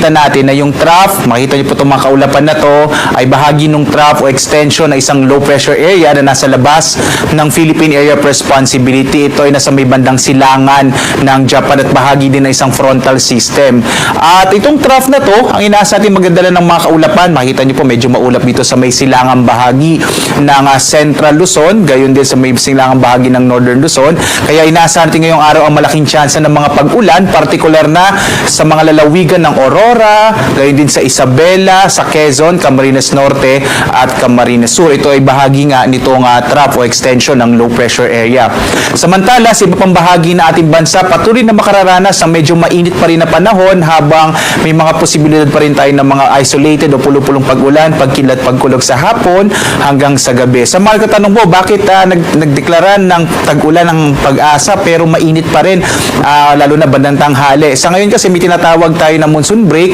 makikita natin na yung trough, makita niyo po itong mga kaulapan na to, ay bahagi ng trough o extension na isang low pressure area na nasa labas ng Philippine Area of Responsibility. Ito ay nasa may bandang silangan ng Japan at bahagi din ng isang frontal system. At itong trough na to, ang inaasa natin magdadala ng mga kaulapan. Makita niyo po medyo maulap dito sa may silangang bahagi ng Central Luzon, gayon din sa may silangang bahagi ng Northern Luzon. Kaya inaasa natin ngayong araw ang malaking tsansa ng mga pag-ulan, partikular na sa mga lalawigan ng Aurora, gayon din sa Isabela, sa Quezon, Camarines Norte at Camarines Sur. Ito ay bahagi nga nitong trough o extension ng low pressure area. Samantala, sa iba pang bahagi na ating bansa, patuloy na makararanas ng medyo mainit pa rin na panahon habang may mga posibilidad pa rin tayo ng mga isolated o pulupulong pag-ulan, pagkilat, pagkulog sa hapon hanggang sa gabi. Sa mga katanong mo, bakit nagdeklara ng tag-ulan ng Pag-asa pero mainit pa rin, lalo na bandang tanghali? Sa ngayon kasi may tinatawag tayo na monsoon break